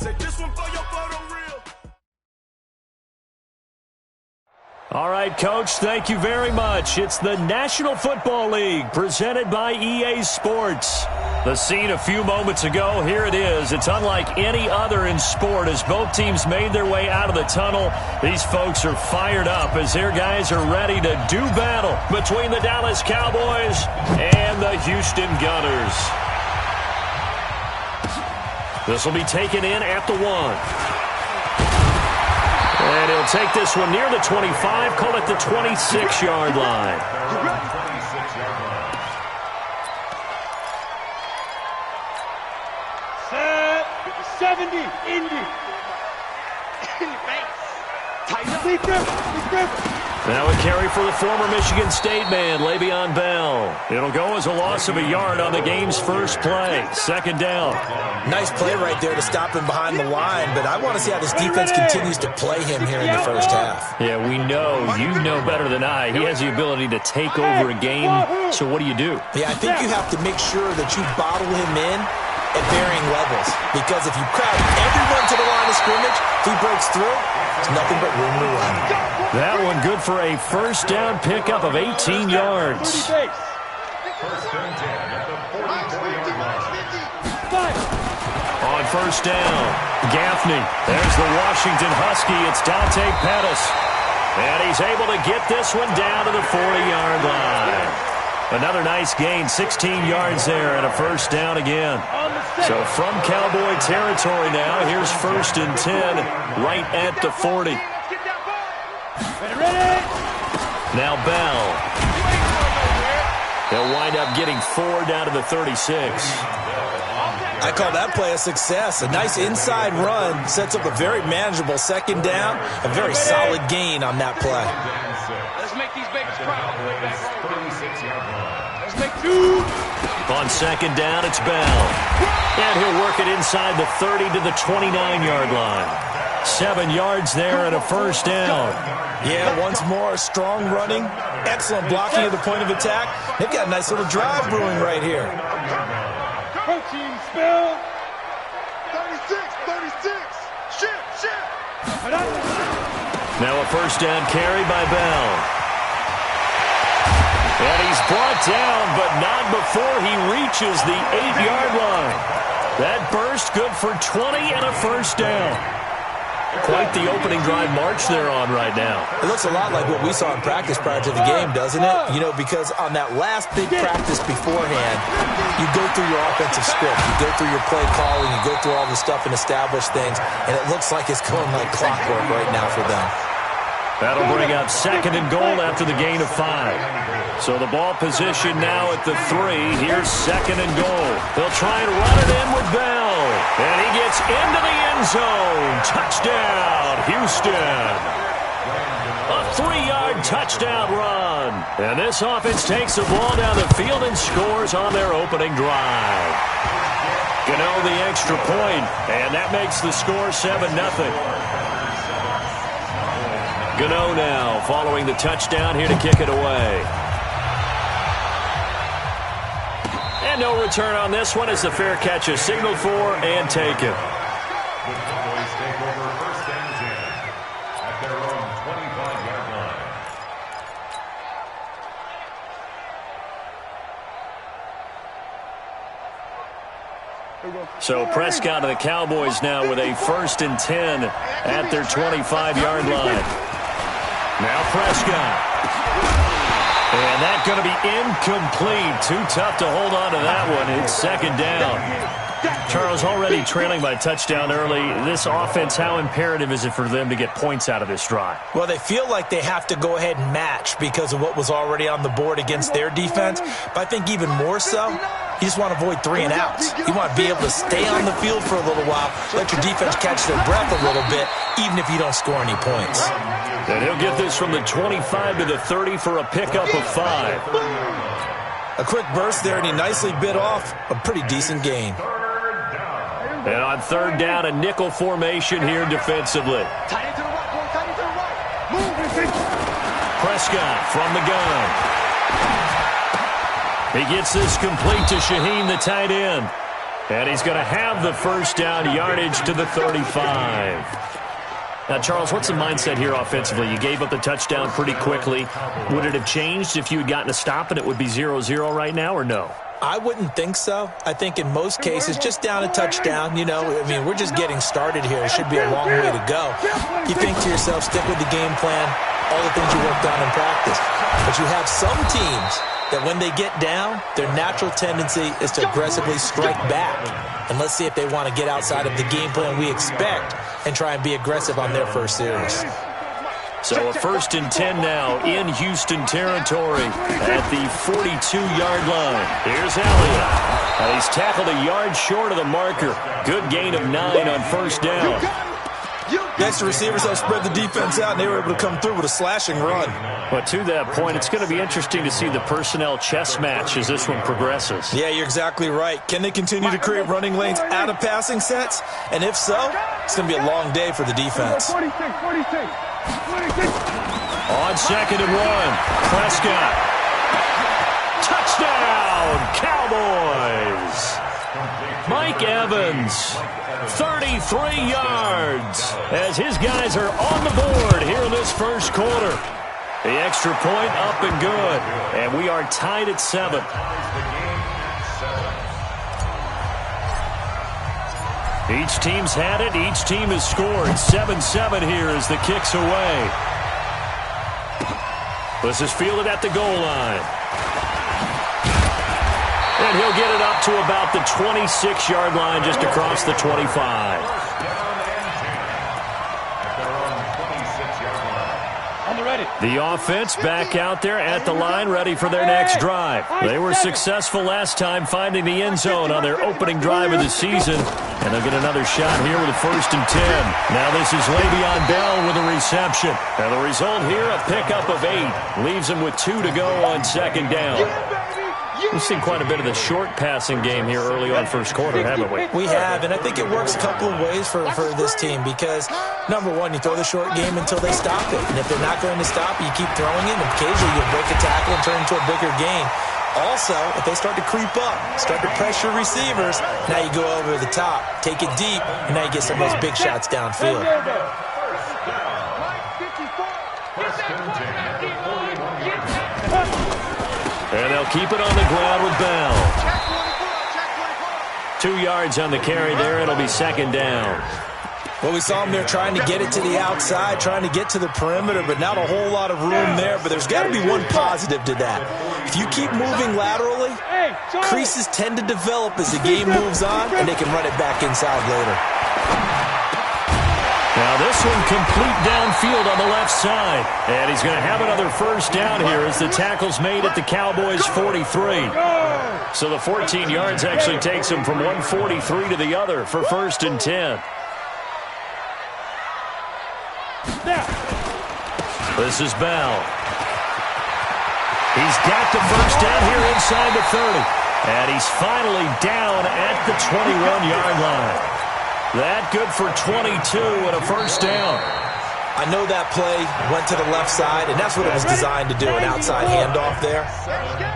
Say this one for your photo reel. All right, Coach, thank you very much. It's the National Football League presented by EA Sports. The scene a few moments ago, here it is. It's unlike any other in sport as both teams made their way out of the tunnel. These folks are fired up as their guys are ready to do battle between the Dallas Cowboys and the Houston Gunners. This will be taken in at the 1. And he'll take this one near the 25, call it the 26-yard line. Set, 70, Indy. Tight grip. Now a carry for the former Michigan State man, Le'Veon Bell. It'll go as a loss of a yard on the game's first play. Second down. Nice play right there to stop him behind the line, but I want to see how this defense continues to play him here in the first half. Yeah, we know. You know better than I. He has the ability to take over a game, so what do you do? Yeah, I think you have to make sure that you bottle him in at varying levels, because if you crowd everyone to the line of scrimmage, if he breaks through, there's nothing but room to run. That one good for a first down pickup of 18 yards. On first down, Gaffney. There's the Washington Husky. It's Dante Pettis. And he's able to get this one down to the 40-yard line. Another nice gain, 16 yards there, and a first down again. So from Cowboy territory now, here's first and 10, right at the 40. Now Bell. They'll wind up getting 4 down to the 36. I call that play a success. A nice inside run sets up a very manageable second down. A very solid gain on that play. Let's make these babies proud. Let's make 2. On second down, it's Bell. And he'll work it inside the 30 to the 29-yard line. 7 yards there and a first down. Yeah, once more, strong running, excellent blocking at the point of attack. They've got a nice little drive brewing right here. Protein spill. 36. Shift. Now a first down carry by Bell. And he's brought down, but not before he reaches the 8-yard line. That burst good for 20 and a first down. Quite the opening drive march they're on right now. It looks a lot like what we saw in practice prior to the game, doesn't it? You know, because on that last big practice beforehand, you go through your offensive script, you go through your play calling, you go through all the stuff and establish things, and it looks like it's going like clockwork right now for them. That'll bring up second and goal after the gain of 5. So the ball position now at the 3. Here's second and goal. They'll try and run it in with Bell. And he gets into the end zone. Touchdown, Houston. A 3-yard touchdown run. And this offense takes the ball down the field and scores on their opening drive. Gano the extra point, and that makes the score 7-0. Gano now following the touchdown here to kick it away. And no return on this one as the fair catch is signaled for and taken. The Cowboys take over first and 10 at their own 25-yard line. So Prescott and the Cowboys now with a first and 10 at their 25-yard line. Now Prescott. And that's going to be incomplete. Too tough to hold on to that one. It's second down. Charles, already trailing by touchdown early. This offense, how imperative is it for them to get points out of this drive? Well, they feel like they have to go ahead and match because of what was already on the board against their defense. But I think even more so, you just want to avoid 3 and outs. You want to be able to stay on the field for a little while, let your defense catch their breath a little bit, even if you don't score any points. And he'll get this from the 25 to the 30 for a pickup of 5. A quick burst there, and he nicely bit off a pretty decent gain. And on third down, a nickel formation here defensively. Prescott from the gun. He gets this complete to Shaheen, the tight end. And he's going to have the first down, yardage to the 35. Now, Charles, what's the mindset here offensively? You gave up the touchdown pretty quickly. Would it have changed if you had gotten a stop and it would be 0-0 right now, or no? I wouldn't think so. I think in most cases, just down a touchdown, you know, I mean, we're just getting started here. It should be a long way to go. You think to yourself, stick with the game plan, all the things you worked on in practice. But you have some teams that when they get down, their natural tendency is to aggressively strike back. And let's see if they want to get outside of the game plan we expect and try and be aggressive on their first series. So a 1st and 10 now in Houston territory at the 42-yard line. Here's Elliott. He's tackled a yard short of the marker. Good gain of 9 on first down. Next, the receivers have spread the defense out, and they were able to come through with a slashing run. But to that point, it's going to be interesting to see the personnel chess match as this one progresses. Yeah, you're exactly right. Can they continue to create running lanes out of passing sets? And if so, it's going to be a long day for the defense. 46. On 2nd and 1, Prescott. Touchdown, Cowboys. Mike Evans, 33 yards, as his guys are on the board here in this first quarter. The extra point up and good, and we are tied at 7. Each team's had it. Each team has scored. 7-7 here as the kick's away. This is fielded at the goal line. And he'll get it up to about the 26-yard line, just across the 25. The offense back out there at the line, ready for their next drive. They were successful last time finding the end zone on their opening drive of the season. And they'll get another shot here with a 1st and 10. Now this is Le'Veon Bell with a reception. And the result here, a pickup of 8. Leaves him with 2 to go on 2nd down. We've seen quite a bit of the short passing game here early on first quarter, haven't we? We have, and I think it works a couple of ways for this team because, number one, you throw the short game until they stop it. And if they're not going to stop it, you keep throwing it, and occasionally you'll break a tackle and turn into a bigger gain. Also, if they start to creep up, start to pressure receivers, now you go over the top, take it deep, and now you get some of those big shots downfield. And they'll keep it on the ground with Bell. 2 yards on the carry there. It'll be 2nd down. Well, we saw them there trying to get it to the outside, trying to get to the perimeter, but not a whole lot of room there. But there's got to be one positive to that. If you keep moving laterally, creases tend to develop as the game moves on, and they can run it back inside later. Now this one complete downfield on the left side. And he's going to have another first down here as the tackle's made at the Cowboys' 43. So the 14 yards actually takes him from 143 to the other for 1st and 10. This is Bell. He's got the first down here inside the 30. And he's finally down at the 21-yard line. That good for 22 and a first down. I know that play went to the left side, and that's what it was designed to do, an outside handoff there.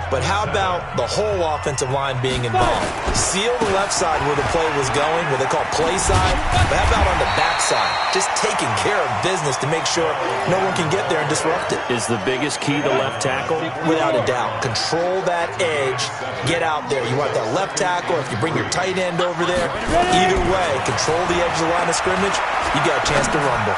But how about the whole offensive line being involved? Seal the left side where the play was going, what they call play side, but how about on the back side? Just taking care of business to make sure no one can get there and disrupt it. Is the biggest key the left tackle? Without a doubt. Control that edge. Get out there. You want that left tackle. If you bring your tight end over there, either way, control the edge of the line of scrimmage, you got a chance to rumble.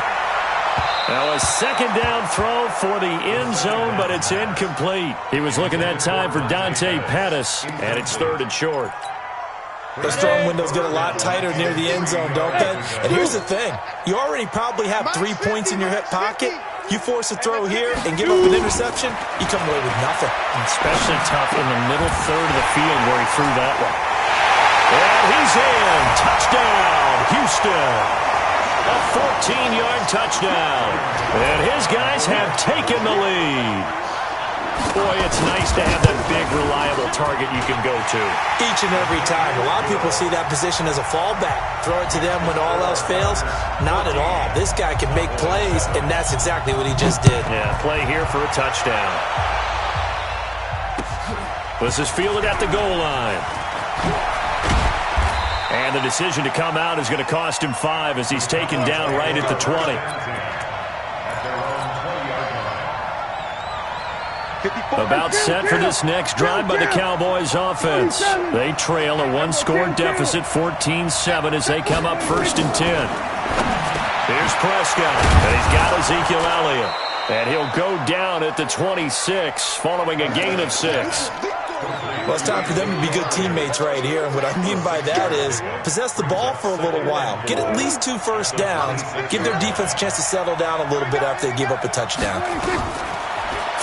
Now a 2nd down throw for the end zone, but it's incomplete. He was looking that time for Dante Pettis, and it's 3rd and short. The strong windows get a lot tighter near the end zone, don't they? And here's the thing. You already probably have 3 points in your hip pocket. You force a throw here and give up an interception, you come away with nothing. Especially tough in the middle third of the field where he threw that one. And he's in. Touchdown, Houston. A 14-yard touchdown. And his guys have taken the lead. Boy, it's nice to have that big, reliable target you can go to. Each and every time. A lot of people see that position as a fallback. Throw it to them when all else fails. Not at all. This guy can make plays, and that's exactly what he just did. Yeah, play here for a touchdown. This is fielded at the goal line. And the decision to come out is going to cost him 5 as he's taken down right at the 20. About set for this next drive by the Cowboys offense. They trail a one-score deficit, 14-7, as they come up 1st and 10. Here's Prescott, and he's got Ezekiel Elliott. And he'll go down at the 26 following a gain of 6. Well, it's time for them to be good teammates right here. And what I mean by that is possess the ball for a little while. Get at least 2 first downs. Give their defense a chance to settle down a little bit after they give up a touchdown.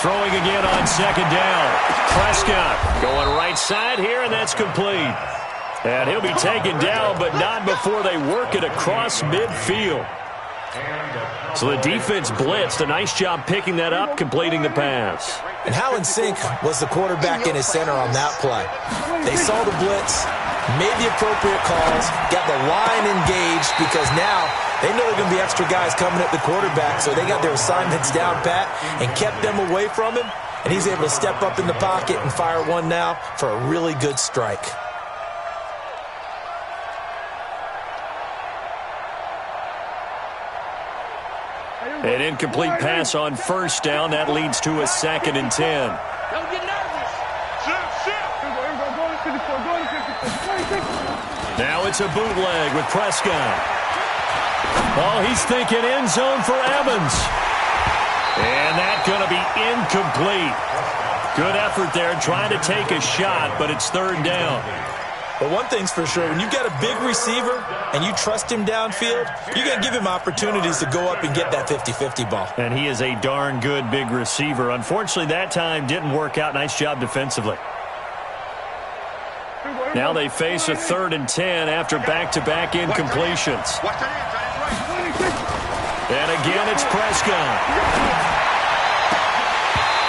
Throwing again on 2nd down. Prescott going right side here, and that's complete. And he'll be taken down, but not before they work it across midfield. So the defense blitzed. A nice job picking that up, completing the pass. And how in sync was the quarterback in his center on that play? They saw the blitz, made the appropriate calls, got the line engaged because now they know there are going to be extra guys coming at the quarterback, so they got their assignments down pat and kept them away from him, and he's able to step up in the pocket and fire one now for a really good strike. An incomplete pass on 1st down. That leads to a 2nd and 10. Don't get nervous. Now it's a bootleg with Prescott. Oh, he's thinking end zone for Evans. And that's going to be incomplete. Good effort there trying to take a shot, but it's 3rd down. But one thing's for sure, when you've got a big receiver and you trust him downfield, you're going to give him opportunities to go up and get that 50-50 ball. And he is a darn good big receiver. Unfortunately, that time didn't work out. Nice job defensively. Now they face a 3rd and 10 after back-to-back incompletions. And again, it's Prescott.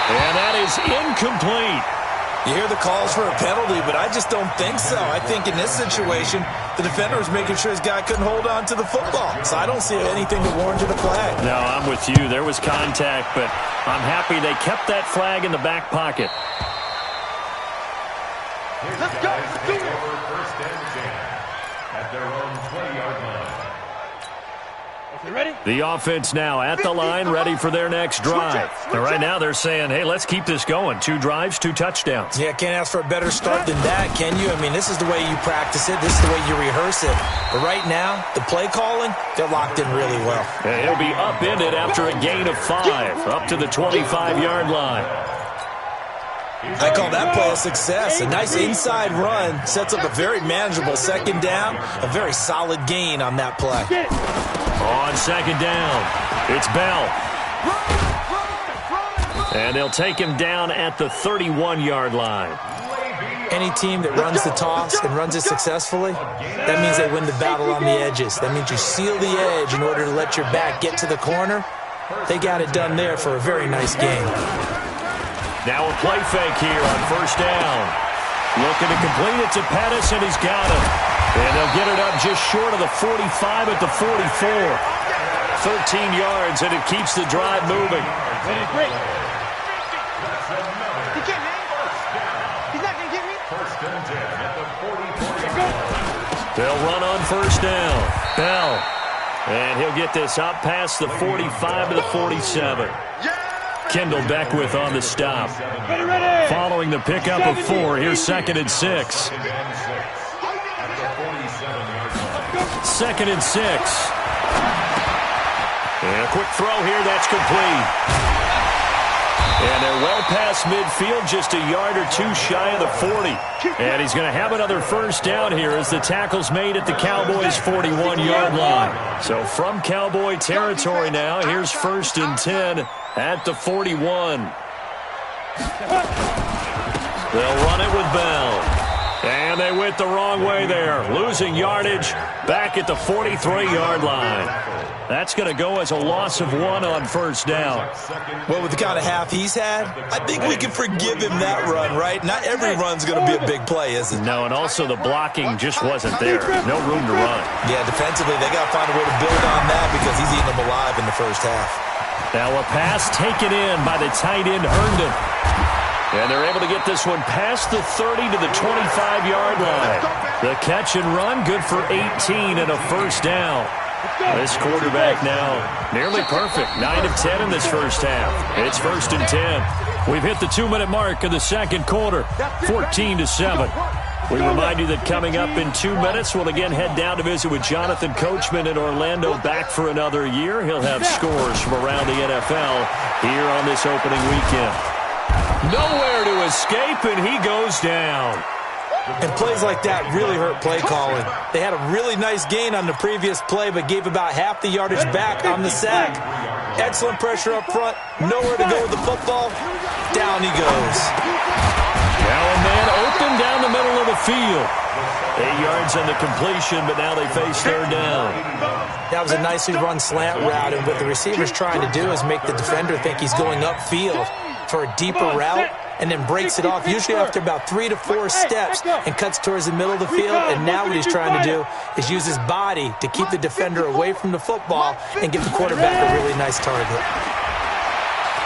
And that is incomplete. You hear the calls for a penalty, but I just don't think so. I think in this situation, the defender was making sure his guy couldn't hold on to the football. So I don't see anything that warranted a flag. No, I'm with you. There was contact, but I'm happy they kept that flag in the back pocket. Let's go. Let's do it. 1st and 10 at their own 20-yard line. Ready? The offense now at the line, ready for their next drive. And right now they're saying, hey, let's keep this going. 2 drives, 2 touchdowns. Yeah, can't ask for a better start than that, can you? I mean, this is the way you practice it. This is the way you rehearse it. But right now, the play calling, they're locked in really well. And he'll be upended after a gain of 5, up to the 25-yard line. I call that play a success. A nice inside run sets up a very manageable 2nd down, a very solid gain on that play. On 2nd down, it's Bell. And they'll take him down at the 31-yard line. Any team that runs the toss and runs it successfully, that means they win the battle on the edges. That means you seal the edge in order to let your back get to the corner. They got it done there for a very nice game. Now a play fake here on 1st down. Looking to complete it to Pettis, and he's got him. And they'll get it up just short of the 45 at the 44. 13 yards, and it keeps the drive moving. Ready, break. He can't hit. He's not going to get me. 1st and 10 at the 44. They'll run on 1st down. Bell. And he'll get this up past the 45 to the 47. Kendall Beckwith on the stop. Ready. Following the pickup of 4, here's 2nd and 6. 2nd and 6. And a quick throw here, that's complete. And they're well past midfield, just a yard or 2 shy of the 40. And he's going to have another 1st down here as the tackle's made at the Cowboys' 41-yard line. So from Cowboy territory now, here's 1st and 10 at the 41. They'll run it with Bell. And they went the wrong way there, losing yardage back at the 43-yard line. That's going to go as a loss of 1 on 1st down. Well, with the kind of half he's had, I think we can forgive him that run, right? Not every run's going to be a big play, is it? No, and also the blocking just wasn't there. No room to run. Yeah, defensively, they got to find a way to build on that because he's eating them alive in the 1st half. Now a pass taken in by the tight end, Herndon. And they're able to get this one past the 30 to the 25-yard line. The catch and run, good for 18 and a first down. This quarterback now nearly perfect. 9 of 10 in this first half. It's 1st and 10. We've hit the 2-minute mark of the second quarter, 14-7. We remind you that coming up in 2 minutes, we'll again head down to visit with Jonathan Coachman in Orlando, back for another year. He'll have scores from around the NFL here on this opening weekend. Nowhere to escape, and he goes down. And plays like that really hurt play calling. They had a really nice gain on the previous play, but gave about half the yardage back on the sack. Excellent pressure up front. Nowhere to go with the football. Down he goes. Now a man open down the middle of the field. 8 yards on the completion, but now they face third down. That was a nicely run slant route, and what the receiver's trying to do is make the defender think he's going upfield for a deeper route, and then breaks it off, usually after about 3 to 4 steps, and cuts towards the middle of the field. And now what he's trying to do is use his body to keep the defender away from the football and give the quarterback a really nice target.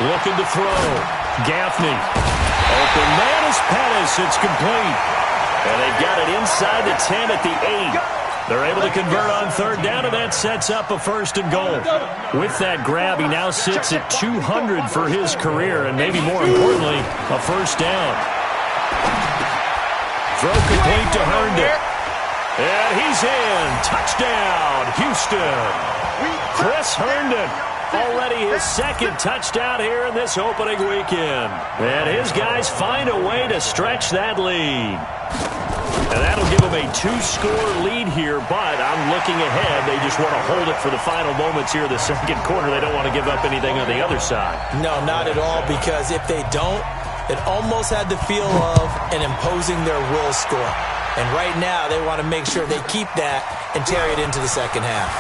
Looking to throw. Gaffney. Open man is Pettis. It's complete. And they've got it inside the 10 at the 8. They're able to convert on third down, and that sets up a 1st and goal. With that grab, he now sits at 200 for his career, and maybe more importantly, a first down. Throw complete to Herndon. And he's in. Touchdown, Houston. Chris Herndon. Already his second touchdown here in this opening weekend. And his guys find a way to stretch that lead. And that'll give them a 2-score lead here, but I'm looking ahead. They just want to hold it for the final moments here of the second quarter. They don't want to give up anything on the other side. No, not at all, because if they don't, it almost had the feel of an imposing their will score. And right now, they want to make sure they keep that and carry it into the second half.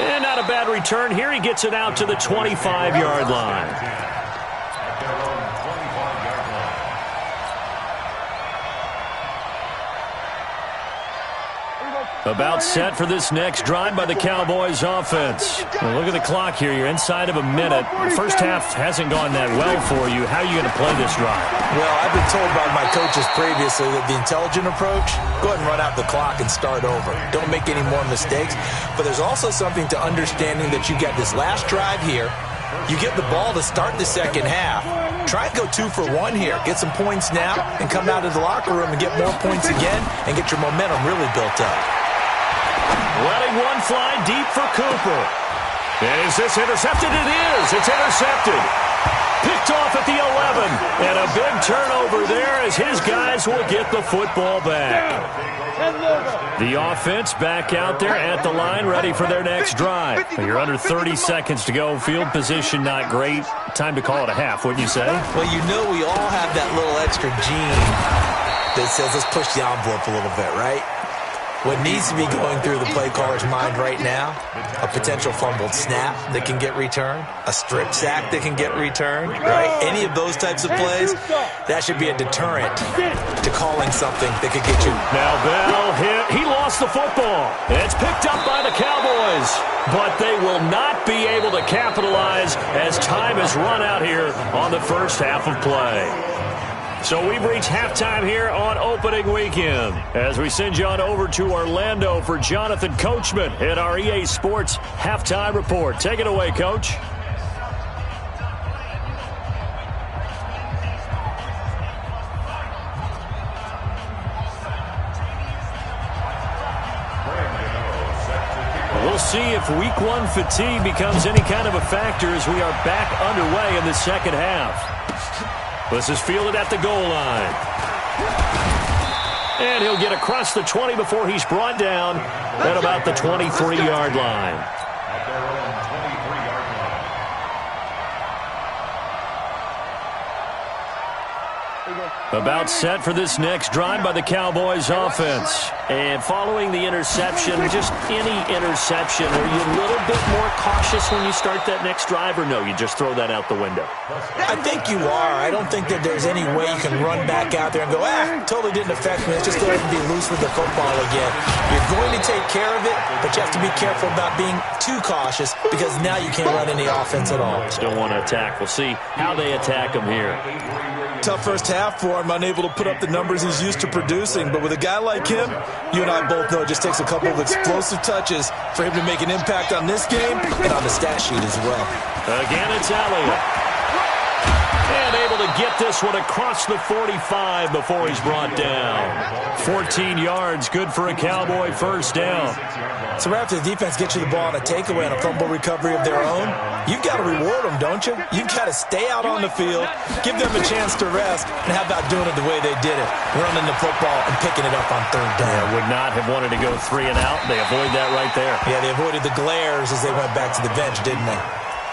And not a bad return here. He gets it out to the 25-yard line. About set for this next drive by the Cowboys offense. Well, look at the clock here. You're inside of a minute. The first half hasn't gone that well for you. How are you going to play this drive? Well, I've been told by my coaches previously that the intelligent approach, go ahead and run out the clock and start over. Don't make any more mistakes. But there's also something to understanding that you get this last drive here. You get the ball to start the second half. Try and go 2 for 1 here. Get some points now and come out of the locker room and get more points again and get your momentum really built up. Letting one fly deep for Cooper. And is this intercepted? It is. It's intercepted. Picked off at the 11. And a big turnover there as his guys will get the football back. The offense back out there at the line, ready for their next drive. You're under 30 seconds to go. Field position not great. Time to call it a half, wouldn't you say? Well, you know we all have that little extra gene that says let's push the envelope a little bit, right? What needs to be going through the play caller's mind right now, a potential fumbled snap that can get returned, a strip sack that can get returned, right? Any of those types of plays, that should be a deterrent to calling something that could get you. Now Bell hit. He lost the football. It's picked up by the Cowboys, but they will not be able to capitalize as time has run out here on the first half of play. So we've reached halftime here on opening weekend as we send you on over to Orlando for Jonathan Coachman in our EA Sports Halftime Report. Take it away, Coach. We'll see if Week 1 fatigue becomes any kind of a factor as we are back underway in the second half. This is fielded at the goal line. And he'll get across the 20 before he's brought down at about the 23-yard line. At their own 23-yard line. About set for this next drive by the Cowboys offense. And following the interception, just any interception, are you a little bit more cautious when you start that next drive, or no, you just throw that out the window? I think you are. I don't think that there's any way you can run back out there and go, totally didn't affect me. Let's just go ahead and be loose with the football again. You're going to take care of it, but you have to be careful about being too cautious because now you can't run any offense at all. Still want to attack. We'll see how they attack him here. Tough first half for him, unable to put up the numbers he's used to producing. But with a guy like him, you and I both know it just takes a couple of explosive touches for him to make an impact on this game and on the stat sheet as well. Again, it's Elliott. And able to get this one across the 45 before he's brought down. 14 yards, good for a Cowboy first down. So right after the defense gets you the ball on a takeaway and a fumble recovery of their own, you've got to reward them, don't you? You've got to stay out on the field, give them a chance to rest, and how about doing it the way they did it, running the football and picking it up on third down. Yeah, would not have wanted to go 3 and out. They avoid that right there. Yeah, they avoided the glares as they went back to the bench, didn't they?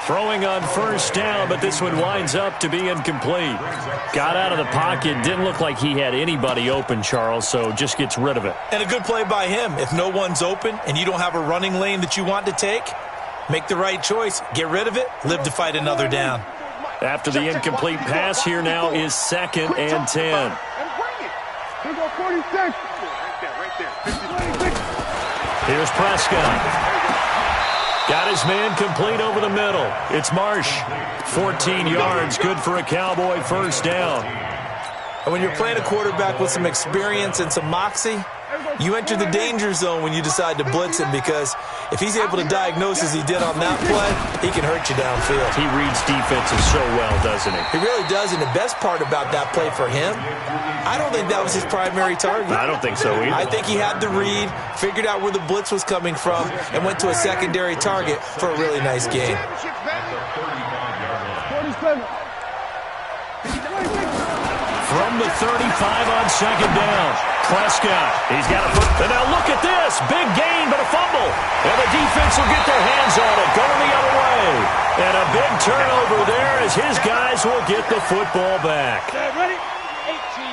Throwing on first down, but this one winds up to be incomplete. Got out of the pocket. Didn't look like he had anybody open, Charles, so just gets rid of it. And a good play by him. If no one's open and you don't have a running lane that you want to take, make the right choice. Get rid of it. Live to fight another down. After the incomplete pass, here now is 2nd and 10. Here go 46. Right there. Here's Prescott. Got his man complete over the middle. It's Marsh. 14 yards, good for a Cowboy first down. And when you're playing a quarterback with some experience and some moxie, you enter the danger zone when you decide to blitz him, because if he's able to diagnose as he did on that play, he can hurt you downfield. He reads defenses so well, doesn't he? He really does, and the best part about that play for him, I don't think that was his primary target. I don't think so either. I think he had the read, figured out where the blitz was coming from, and went to a secondary target for a really nice gain. From the 35 on 2nd down, Prescott. He's got a foot. And now look at this. Big gain, but a fumble. And the defense will get their hands on it, going the other way. And a big turnover there as his guys will get the football back.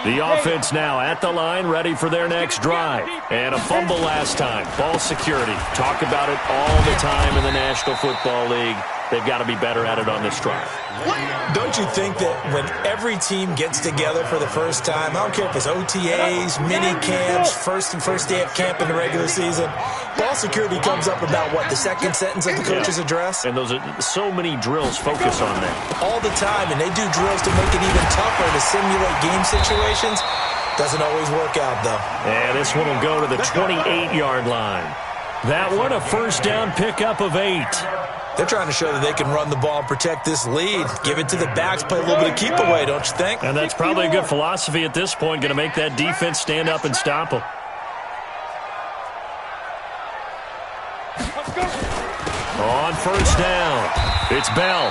The offense now at the line, ready for their next drive. And a fumble last time. Ball security. Talk about it all the time in the National Football League. They've got to be better at it on this drive. Don't you think that when every team gets together for the first time, I don't care if it's OTAs, mini camps, first day of camp in the regular season, ball security comes up about, what, the second sentence of the coach's address? And those are so many drills focus on that. All the time, and they do drills to make it even tougher to simulate game situations. Doesn't always work out, though. And this one will go to the 28-yard line. That one, a first down pickup of 8. They're trying to show that they can run the ball and protect this lead. Give it to the backs, play a little bit of keep away, don't you think? And that's probably a good philosophy at this point, going to make that defense stand up and stop them. On first down, it's Bell.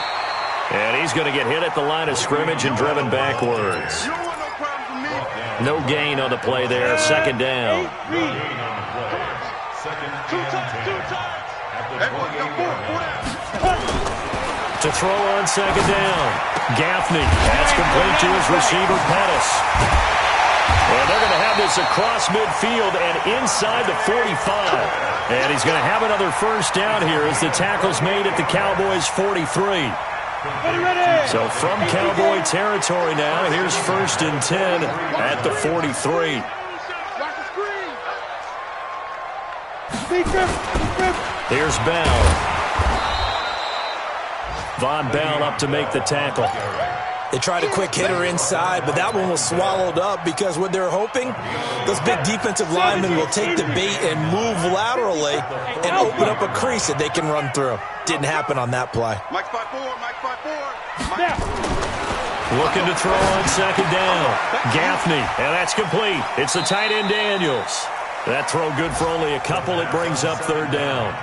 And he's going to get hit at the line of scrimmage and driven backwards. No gain on the play there, 2nd down. To throw on 2nd down, Gaffney. That's complete to his receiver, Pettis. And they're going to have this across midfield and inside the 45. And he's going to have another first down here as the tackle's made at the Cowboys' 43. So from Cowboy territory now, here's 1st and 10 at the 43. Here's Bell. Von Bell up to make the tackle. They tried a quick hitter inside, but that one was swallowed up because what they're hoping, those big defensive linemen will take the bait and move laterally and open up a crease that they can run through. Didn't happen on that play. Looking to throw on 2nd down. Gaffney, and that's complete. It's the tight end Daniels. That throw good for only a couple. It brings up 3rd down.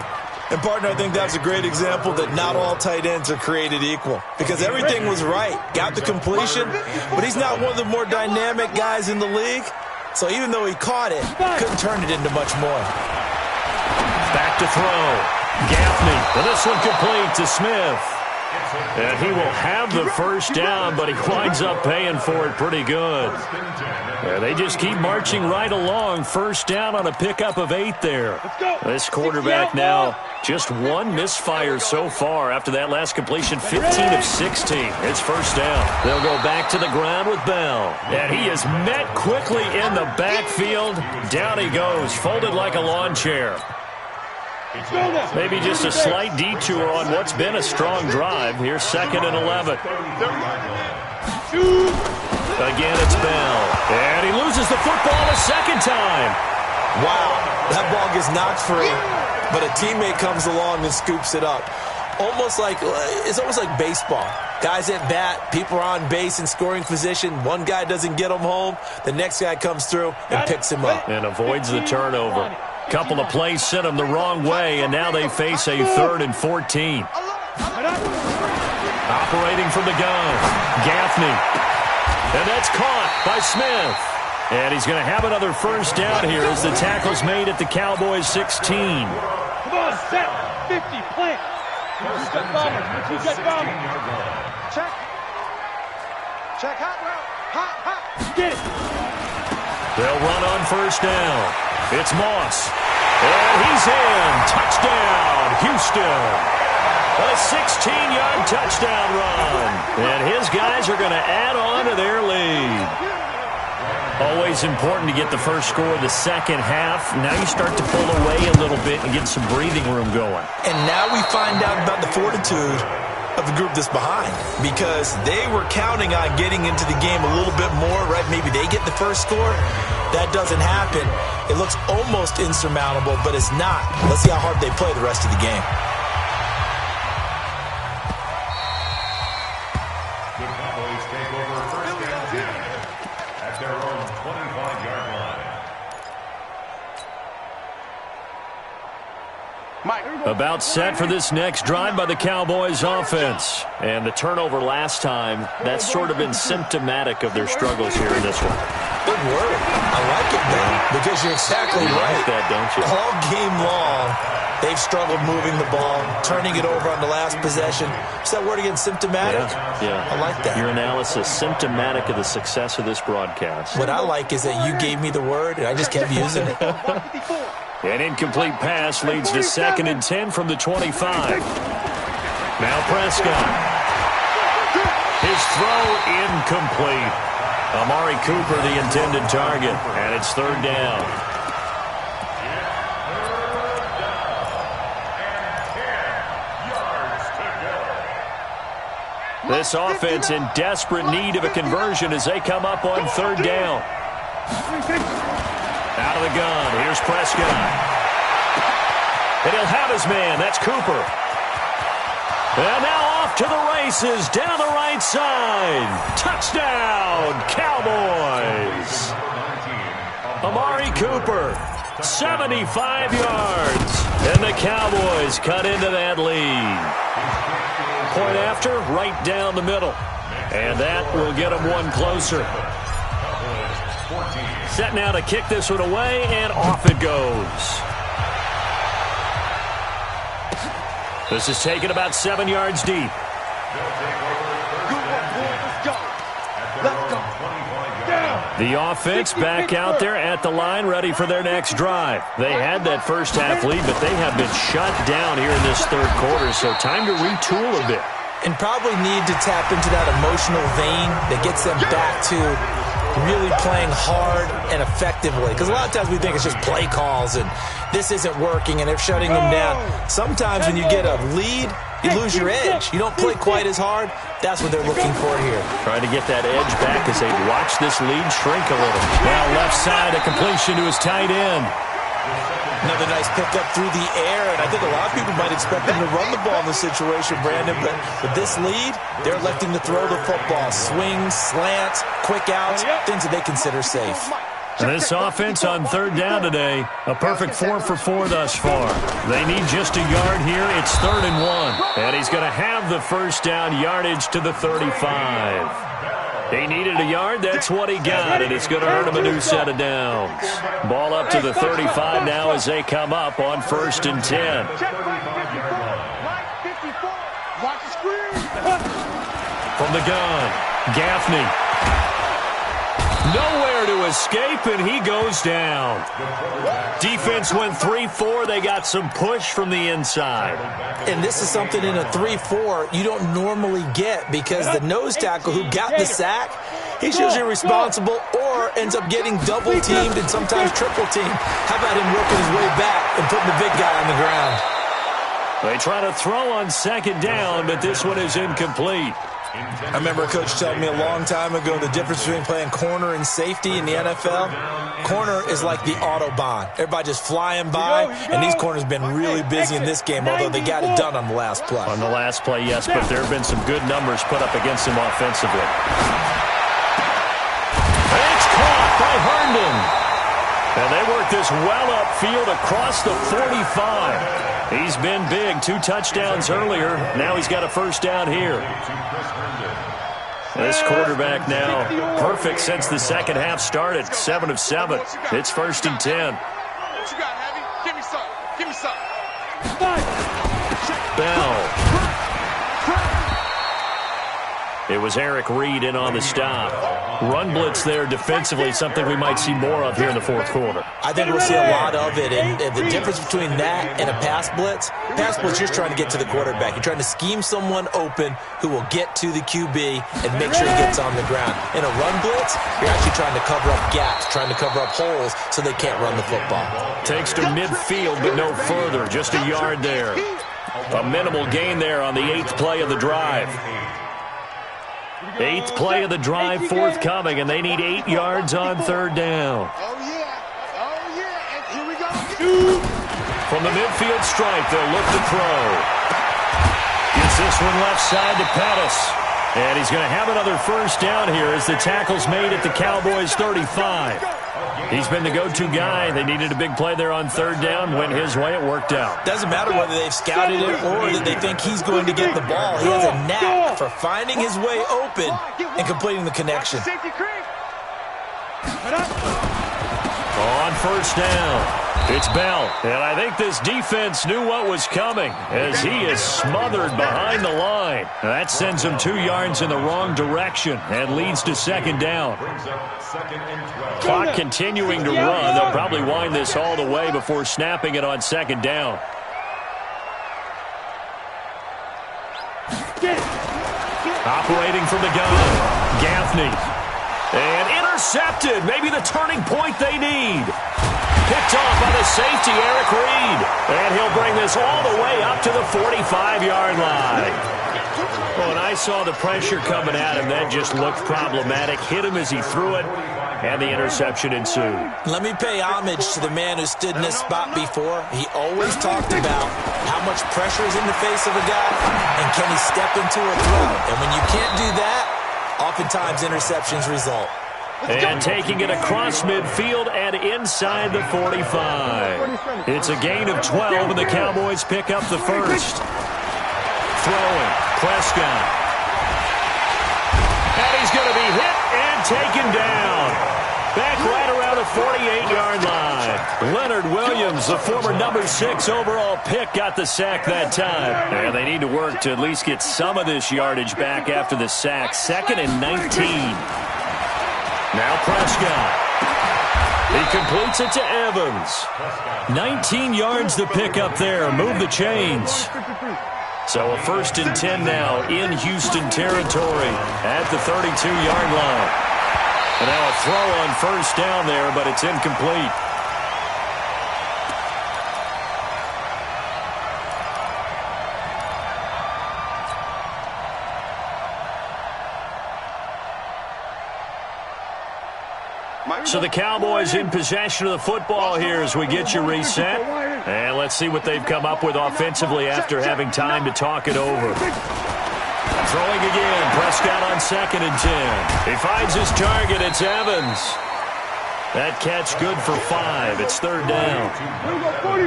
And, partner, I think that's a great example that not all tight ends are created equal, because everything was right. Got the completion, but he's not one of the more dynamic guys in the league. So even though he caught it, couldn't turn it into much more. Back to throw. Gaffney, and this one complete to Smith. And he will have the first down, but he winds up paying for it pretty good. They just keep marching right along. First down on a pickup of 8 there. This quarterback now just one misfire so far after that last completion, 15 of 16. It's first down. They'll go back to the ground with Bell. And he is met quickly in the backfield. Down he goes, folded like a lawn chair. Maybe just a slight detour on what's been a strong drive. Here's 2nd and 11. Again, it's Bell. And he loses the football a second time. Wow, that ball gets knocked free, but a teammate comes along and scoops it up. It's almost like baseball. Guys at bat, people are on base in scoring position. One guy doesn't get him home. The next guy comes through and picks him up. And avoids the turnover. Couple of plays sent them the wrong way, and now they face a 3rd and 14. Operating from the gun, Gaffney. And that's caught by Smith. And he's going to have another first down here as the tackle's made at the Cowboys' 16. Come on, set. 50, plant. Check. Check, hot route. Hot. Get it. They'll run on first down. It's Moss. And he's in. Touchdown, Houston. A 16-yard touchdown run. And his guys are going to add on to their lead. Always important to get the first score of the second half. Now you start to pull away a little bit and get some breathing room going. And now we find out about the fortitude of the group that's behind, because they were counting on getting into the game a little bit more, right? Maybe they get the first score. That doesn't happen. It looks almost insurmountable, but it's not. Let's see how hard they play the rest of the game. The Cowboys take over 1st and 10 at their own 25-yard line. About set for this next drive by the Cowboys offense. And the turnover last time, that's sort of been symptomatic of their struggles here in this one. Good word. I like it, man, because you're exactly You right. like that, don't you? All game long, they've struggled moving the ball, turning it over on the last possession. Is that word again, symptomatic? Yeah. I like that. Your analysis, symptomatic of the success of this broadcast. What I like is that you gave me the word, and I just kept using it. An incomplete pass leads to 2nd and 10 from the 25. Now Prescott. His throw incomplete. Amari Cooper, the intended target, and it's 3rd down. This offense in desperate need of a conversion as they come up on 3rd down. Out of the gun, here's Prescott. And he'll have his man, that's Cooper. And now off to the races, down the right side. Touchdown, Cowboys. Amari Cooper, 75 yards. And the Cowboys cut into that lead. Point after, right down the middle. And that will get them one closer. Set now to kick this one away, and off it goes. This is taken about 7 yards deep. The offense back out there at the line, ready for their next drive. They had that first half lead, but they have been shut down here in this 3rd quarter, so time to retool a bit. And probably need to tap into that emotional vein that gets them back to really playing hard and effectively. Because a lot of times we think it's just play calls and this isn't working and they're shutting them down. Sometimes when you get a lead, you lose your edge. You don't play quite as hard. That's what they're looking for here. Trying to get that edge back as they watch this lead shrink a little. Now left side, a completion to his tight end. Another nice pickup through the air, and I think a lot of people might expect them to run the ball in this situation, Brandon, but with this lead, they're electing to throw the football. Swings, slants, quick outs, things that they consider safe. And this offense on 3rd down today, a perfect 4 for 4 thus far. They need just a yard here. It's 3rd and 1. And he's going to have the first down yardage to the 35. He needed a yard. That's what he got, and it's going to earn him a new set of downs. Ball up to the 35 now as they come up on 1st and 10. From the gun, Gaffney. Nowhere to escape, and he goes down. Defense went 3-4. They got some push from the inside. And this is something in a 3-4 you don't normally get because the nose tackle who got the sack, he's usually responsible or ends up getting double-teamed and sometimes triple-teamed. How about him working his way back and putting the big guy on the ground? They try to throw on second down, but this one is incomplete. I remember a coach telling me a long time ago the difference between playing corner and safety in the NFL. Corner is like the Autobahn. Everybody just flying by, and these corners have been really busy in this game, although they got it done on the last play. On the last play, yes, but there have been some good numbers put up against him offensively. It's caught by Herndon. And they work this well upfield across the 45. He's been big, 2 touchdowns earlier. Now he's got a first down here. This quarterback now perfect since the second half started, 7 of 7. It's 1st and 10. What you got, Heavy? Give me some. Give me some. Bell. It was Eric Reed in on the stop. Run blitz there defensively, something we might see more of here in the fourth quarter. I think we'll see a lot of it. And the difference between that and a pass blitz, you're trying to get to the quarterback. You're trying to scheme someone open who will get to the QB and make sure he gets on the ground. In a run blitz, you're actually trying to cover up gaps, trying to cover up holes so they can't run the football. Takes to midfield, but no further. Just a yard there. A minimal gain there on the 8th play of the drive. 8th play of the drive forthcoming, and they need 8 yards on 3rd down. Oh, yeah. And here we go. From the midfield stripe, they'll look to throw. Gets this one left side to Pettis. And he's going to have another first down here as the tackle's made at the Cowboys' 35. He's been the go-to guy. They needed a big play there on 3rd down. Went his way. It worked out. Doesn't matter whether they've scouted it or that they think he's going to get the ball. He has a knack for finding his way open and completing the connection. On 1st down, it's Bell. And I think this defense knew what was coming as he is smothered behind the line. That sends him 2 yards in the wrong direction and leads to 2nd down. Clock continuing to run. They'll probably wind this all the way before snapping it on 2nd down. Operating from the gun, Gaffney. And intercepted. Maybe the turning point they need. Picked off by the safety, Eric Reed. And he'll bring this all the way up to the 45-yard line. Well, when I saw the pressure coming at him, that just looked problematic. Hit him as he threw it, and the interception ensued. Let me pay homage to the man who stood in this spot before. He always talked about how much pressure is in the face of a guy, and can he step into a throw. And when you can't do that, oftentimes interceptions result. And taking it across midfield and inside the 45. It's a gain of 12, and the Cowboys pick up the first. Throwing, Prescott. And he's going to be hit and taken down. Back right around the 48-yard line. Leonard Williams, the former number 6 overall pick, got the sack that time. And they need to work to at least get some of this yardage back after the sack. 2nd and 19. Now Prescott. He completes it to Evans. 19 yards to pick up there. Move the chains. So a 1st and 10 now in Houston territory at the 32-yard line. And now a throw on 1st down there, but it's incomplete. So the Cowboys in possession of the football here as we get you reset. And let's see what they've come up with offensively after having time to talk it over. Throwing again, Prescott on 2nd and 10. He finds his target, it's Evans. That catch good for 5. It's 3rd down.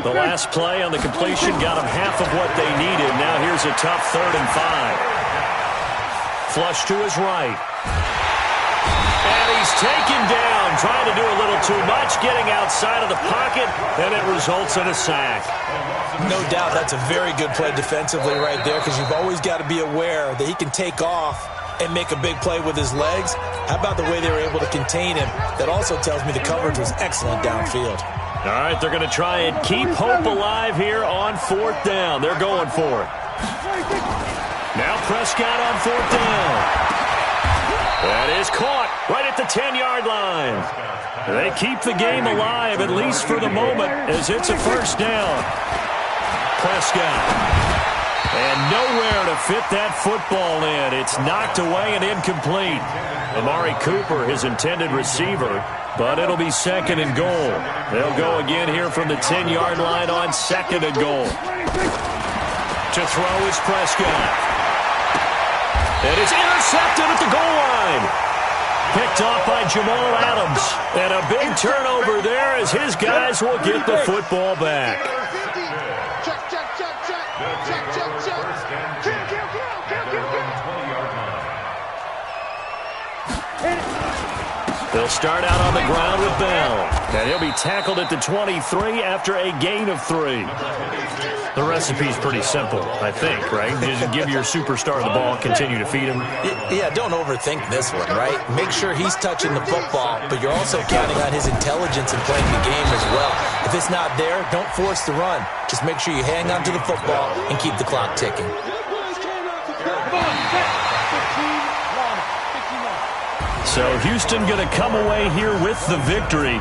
The last play on the completion got them half of what they needed. Now here's a tough 3rd and 5. Flush to his right. And he's taken down one, trying to do a little too much, getting outside of the pocket, and it results in a sack. No doubt that's a very good play defensively right there, because you've always got to be aware that he can take off and make a big play with his legs. How about the way they were able to contain him? That also tells me the coverage was excellent downfield. All right, they're going to try and keep hope alive here on 4th down. They're going for it. Now Prescott on 4th down. That is caught right at the 10-yard line. They keep the game alive, at least for the moment, as it's a 1st down. Prescott. And nowhere to fit that football in. It's knocked away and incomplete. Amari Cooper, his intended receiver, but it'll be 2nd and goal. They'll go again here from the 10-yard line on 2nd and goal. To throw is Prescott. It is intercepted at the goal line. Picked off by Jamal Adams. And a big turnover there as his guys will get the football back. They'll start out on the ground with Bell. And he'll be tackled at the 23 after a gain of 3. The recipe's pretty simple, I think, right? Just give your superstar the ball, continue to feed him. Yeah, don't overthink this one, right? Make sure he's touching the football, but you're also counting on his intelligence in playing the game as well. If it's not there, don't force the run. Just make sure you hang on to the football and keep the clock ticking. So Houston going to come away here with the victory.